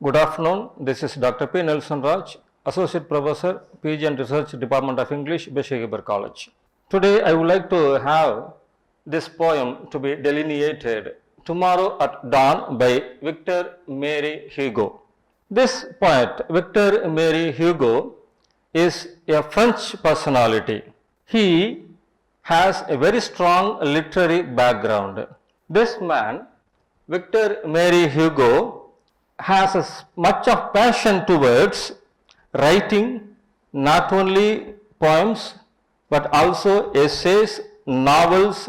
Good afternoon. This is Dr.P.Nelson, Associate Professor, PG and Research Department of English, Bishop College. Today I would like to have this poem to be delineated, Tomorrow at Dawn by Victor Mary Hugo. This poet, Victor Mary Hugo, is a French personality. He has a very strong literary background. This man, Victor Mary Hugo, has much of passion towards writing not only poems but also essays, novels,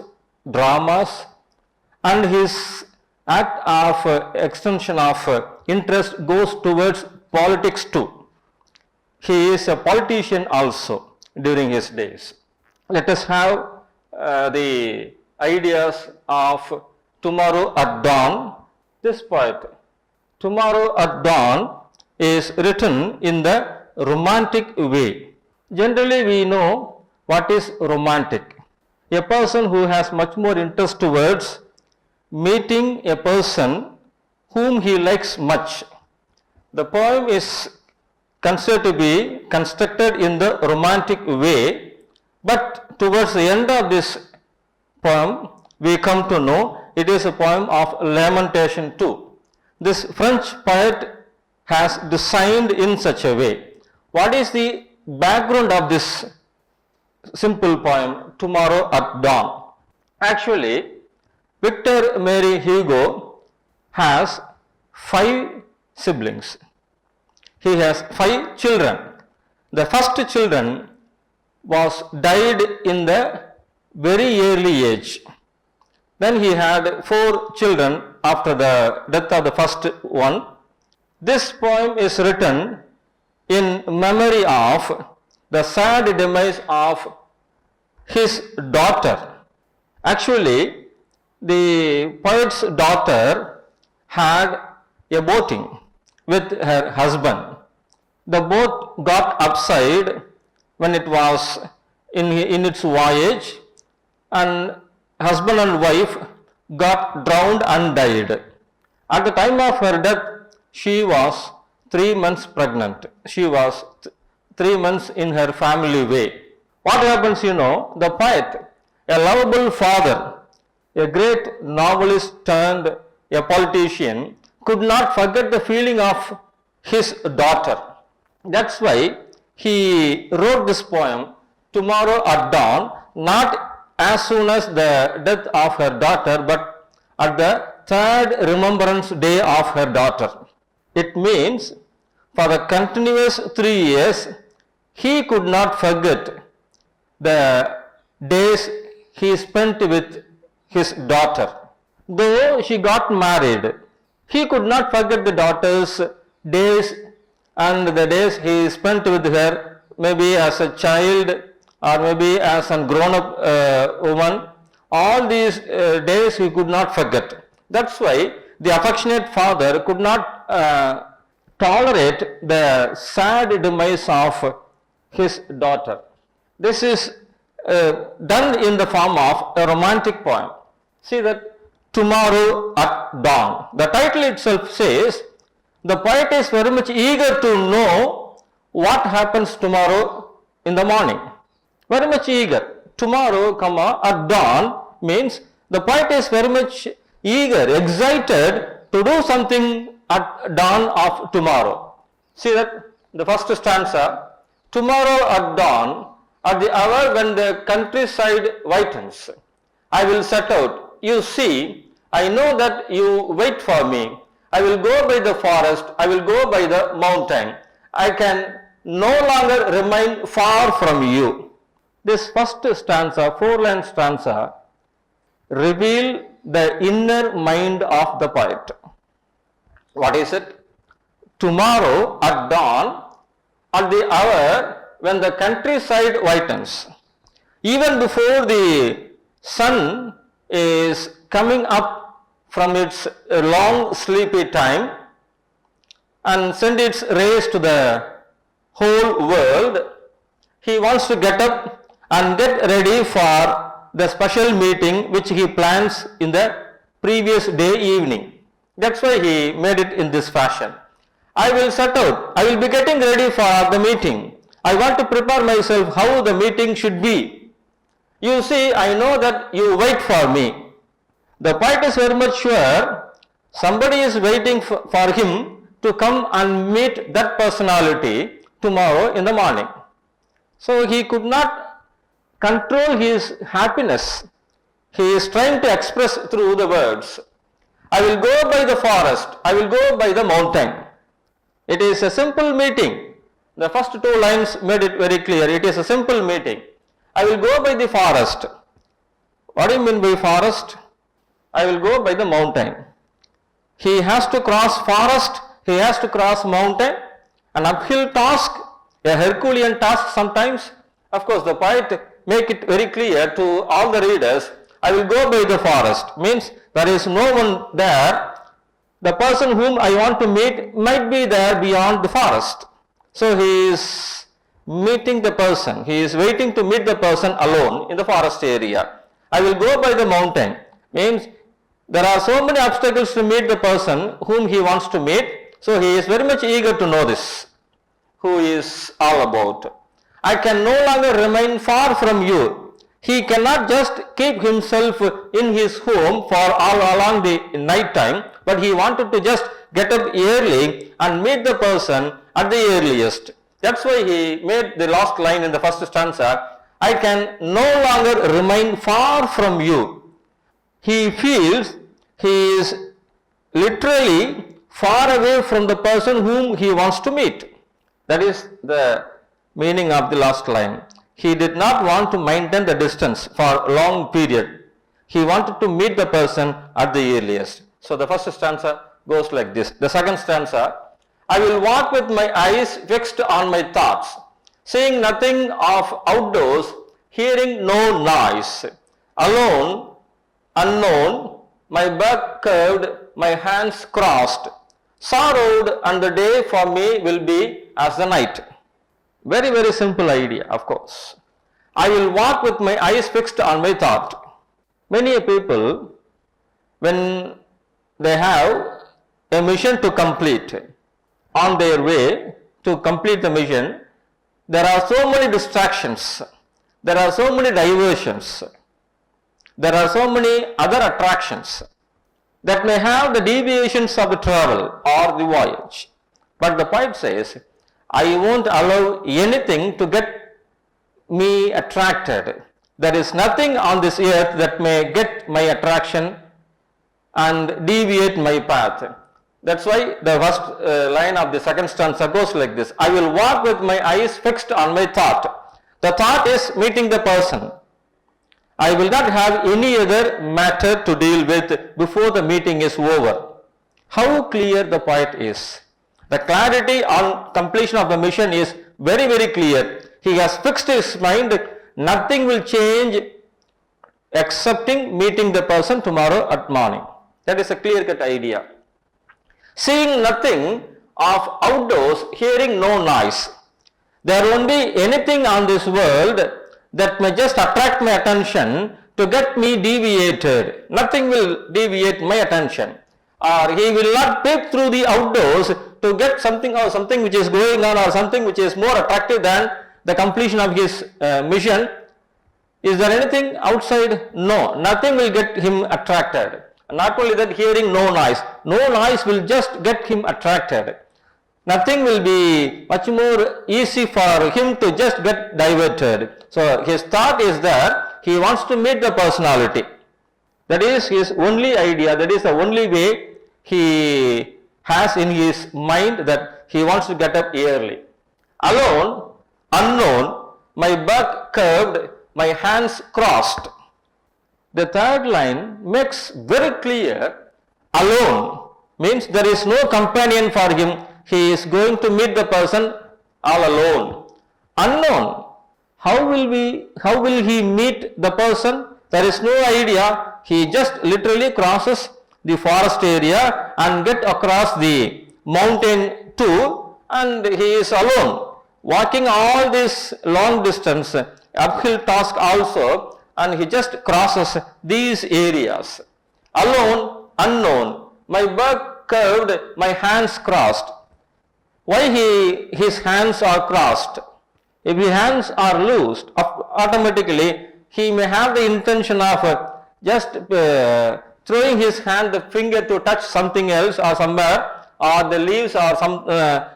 dramas, and his act of extension of interest goes towards politics too. He is a politician also during his days. Let us have the ideas of Tomorrow at Dawn. This poet, Tomorrow at Dawn, is written in the romantic way. Generally we know what is romantic. A person who has much more interest towards meeting a person whom he likes much. The poem is considered to be constructed in the romantic way, but towards the end of this poem we come to know it is a poem of lamentation too. This French poet has designed in such a way. What is the background of this simple poem, Tomorrow at Dawn? Actually, Victor Mary Hugo has 5 siblings. He has 5 children. The first children was died in the very early age. Then he had 4 children after the death of the first one. This poem is written in memory of the sad demise of his daughter. Actually, the poet's daughter had a boating with her husband. The boat got upside when it was in its voyage, and husband and wife got drowned and died. At the time of her death, she was 3 months pregnant. She was 3 months in her family way. What happens, the poet, a lovable father, a great novelist turned a politician, could not forget the feeling of his daughter. That's why he wrote this poem, Tomorrow at Dawn, not as soon as the death of her daughter, but at the 3rd remembrance day of her daughter. It means for the continuous 3 years, he could not forget the days he spent with his daughter. Though she got married, he could not forget the daughter's days and the days he spent with her, maybe as a child or maybe as a grown-up woman. All these days he could not forget. That's why the affectionate father could not tolerate the sad demise of his daughter. This is done in the form of a romantic poem. See that, Tomorrow at Dawn. The title itself says the poet is very much eager to know what happens tomorrow in the morning. Very much eager. Tomorrow, at dawn means the poet is very much eager, excited to do something at dawn of tomorrow. See that, the first stanza, Tomorrow at dawn, at the hour when the countryside whitens, I will set out. You see, I know that you wait for me. I will go by the forest, I will go by the mountain. I can no longer remain far from you. This first stanza, 4-line stanza, reveal the inner mind of the poet. What is it? Tomorrow at dawn, at the hour when the countryside whitens, even before the sun is coming up from its long sleepy time and send its rays to the whole world, he wants to get up and get ready for the special meeting which he plans in the previous day evening. That's why he made it in this fashion. I will set out. I will be getting ready for the meeting. I want to prepare myself how the meeting should be. You see, I know that you wait for me. The poet is very much sure somebody is waiting for him to come and meet that personality tomorrow in the morning. So he could not control his happiness. He is trying to express through the words. I will go by the forest. I will go by the mountain. It is a simple meeting. The first two lines made it very clear. It is a simple meeting. I will go by the forest. What do you mean by forest? I will go by the mountain. He has to cross forest. He has to cross mountain. An uphill task, a Herculean task sometimes. Of course, the poet make it very clear to all the readers. I will go by the forest. Means there is no one there. The person whom I want to meet might be there beyond the forest. So he is meeting the person. He is waiting to meet the person alone in the forest area. I will go by the mountain. Means there are so many obstacles to meet the person whom he wants to meet. So he is very much eager to know this. Who is all about. I can no longer remain far from you. He cannot just keep himself in his home for all along the night time, but he wanted to just get up early and meet the person at the earliest. That's why he made the last line in the first stanza, I can no longer remain far from you. He feels he is literally far away from the person whom he wants to meet. That is the meaning of the last line. He did not want to maintain the distance for a long period. He wanted to meet the person at the earliest. So the first stanza goes like this. The second stanza, I will walk with my eyes fixed on my thoughts, seeing nothing of outdoors, hearing no noise. Alone, unknown, my back curved, my hands crossed. Sorrowed, and the day for me will be as the night. Very, very simple idea, of course. I will walk with my eyes fixed on my thought. Many people, when they have a mission to complete, on their way to complete the mission, there are so many distractions, there are so many diversions, there are so many other attractions that may have the deviations of the travel or the voyage. But the poet says, I won't allow anything to get me attracted. There is nothing on this earth that may get my attraction and deviate my path. That's why the first line of the second stanza goes like this. I will walk with my eyes fixed on my thought. The thought is meeting the person. I will not have any other matter to deal with before the meeting is over. How clear the poet is. The clarity on completion of the mission is very, very clear. He has fixed his mind. Nothing will change excepting meeting the person tomorrow at morning. That is a clear-cut idea. Seeing nothing of outdoors, hearing no noise. There won't be anything on this world that may just attract my attention to get me deviated. Nothing will deviate my attention. Or he will not peep through the outdoors to get something or something which is going on or something which is more attractive than the completion of his mission. Is there anything outside? No, nothing will get him attracted. Not only that, hearing no noise. No noise will just get him attracted. Nothing will be much more easy for him to just get diverted. So his thought is that he wants to meet the personality. That is his only idea. That is the only way he has in his mind, that he wants to get up early. Alone, unknown, my back curved, my hands crossed. The third line makes very clear, alone means there is no companion for him. He is going to meet the person all alone. Unknown, how will he meet the person? There is no idea. He just literally crosses the forest area and get across the mountain too, and he is alone, walking all this long distance, uphill task also, and he just crosses these areas. Alone, unknown, my back curved, my hands crossed. Why his hands are crossed? If his hands are loosed, automatically he may have the intention of just throwing his hand, the finger to touch something else or somewhere, or the leaves or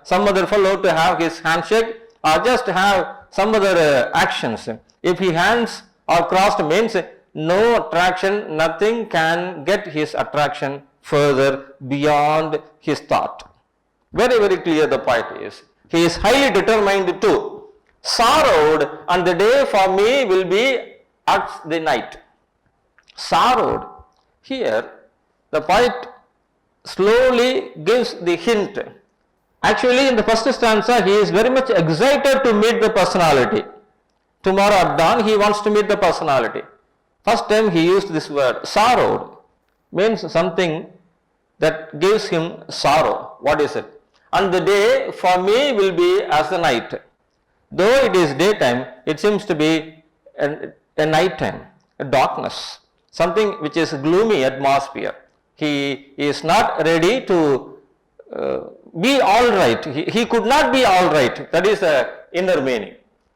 some other fellow to have his handshake, or just have some other actions. If his hands are crossed means no attraction, nothing can get his attraction further beyond his thought. Very, very clear the point is. He is highly determined to sorrowed, and the day for me will be at the night. Sorrowed. Here, the poet slowly gives the hint. Actually, in the first stanza, he is very much excited to meet the personality. Tomorrow at dawn, he wants to meet the personality. First time he used this word, sorrowed, means something that gives him sorrow. What is it? And the day for me will be as the night. Though it is daytime, it seems to be a night time, a darkness, something which is gloomy atmosphere. He is not ready to be all right. He could not be all right. That is the inner meaning.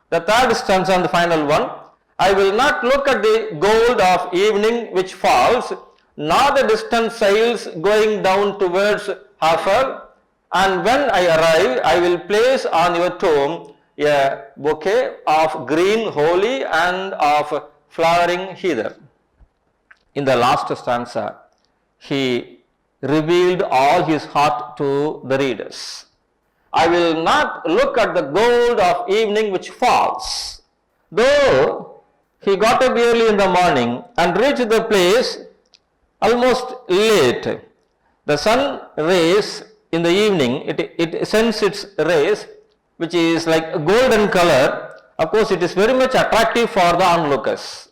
The third stanza and the final one. I will not look at the gold of evening which falls, nor the distant sails going down towards Hafar. And when I arrive, I will place on your tomb a bouquet of green holly and of flowering heather. In the last stanza, he revealed all his heart to the readers. I will not look at the gold of evening which falls. Though he got up early in the morning and reached the place almost late, the sun rays in the evening, it sends its rays, which is like golden color. Of course, it is very much attractive for the onlookers.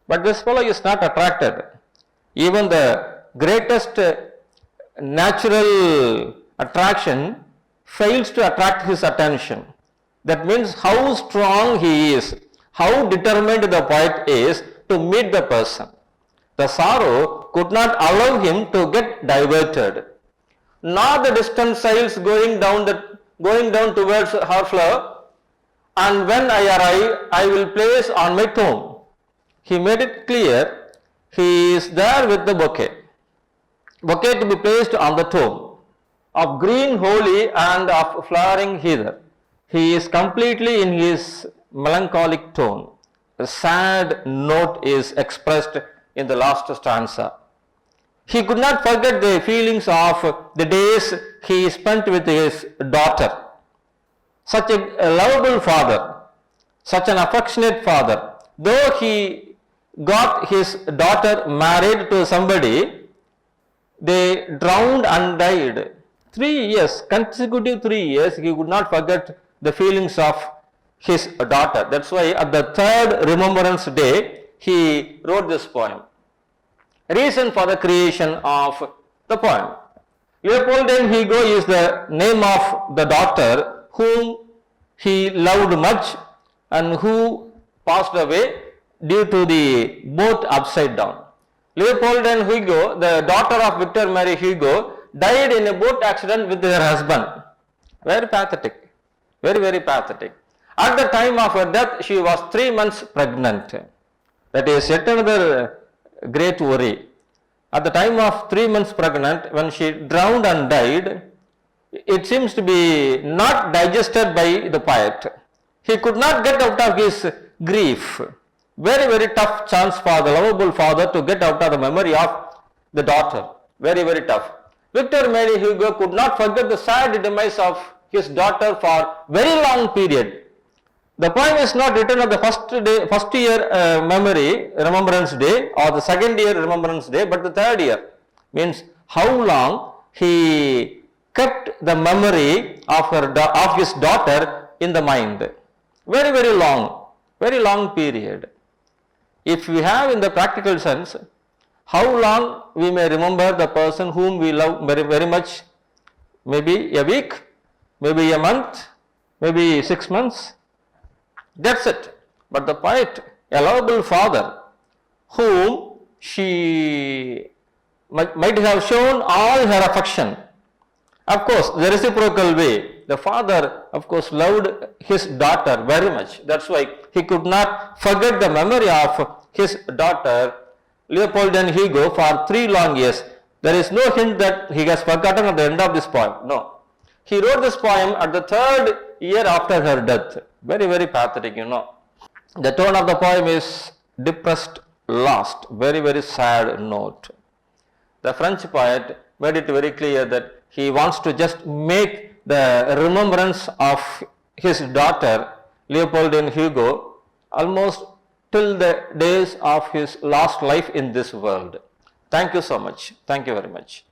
But this fellow is not attracted. Even the greatest natural attraction fails to attract his attention. That means how strong he is, how determined the poet is to meet the person. The sorrow could not allow him to get diverted. Nor the distant sails going down towards her floor, and when I arrive, I will place on my tomb. He made it clear he is there with the bouquet to be placed on the tomb of green holly and of flowering heather. He is completely in his melancholic tone. A sad note is expressed in the last stanza. He could not forget the feelings of the days he spent with his daughter. Such a lovable father, such an affectionate father. Though he got his daughter married to somebody, they drowned and died. 3 years, consecutive 3 years, he could not forget the feelings of his daughter. That's why at the third remembrance day, he wrote this poem. Reason for the creation of the poem. Leopoldine Hugo is the name of the daughter whom he loved much and who passed away due to the boat upside down. Leopoldine Hugo, the daughter of Victor Marie Hugo, died in a boat accident with her husband. Very pathetic. Very, very pathetic. At the time of her death, she was 3 months pregnant. That is yet another great worry. At the time of 3 months pregnant, when she drowned and died, it seems to be not digested by the poet. He could not get out of his grief. Very, very tough chance for the lovable father to get out of the memory of the daughter. Very, very tough. Victor Marie Hugo could not forget the sad demise of his daughter for very long period. The poem is not written on the first year remembrance day or the second year remembrance day, but the third year. Means how long he kept the memory of his daughter in the mind. Very, very long period. If we have in the practical sense, how long we may remember the person whom we love very, very much, maybe a week, maybe a month, maybe 6 months. That's it. But the poet, a lovable father, whom she might have shown all her affection, Of course, the reciprocal way. The father, of course, loved his daughter very much. That's why he could not forget the memory of his daughter, Leopold and Hugo, for 3 long years. There is no hint that he has forgotten at the end of this poem. No. He wrote this poem at the 3rd year after her death. Very, very pathetic, you know. The tone of the poem is depressed, lost, very, very sad note. The French poet made it very clear that he wants to just make the remembrance of his daughter, Leopoldine Hugo, almost till the days of his last life in this world. Thank you so much. Thank you very much.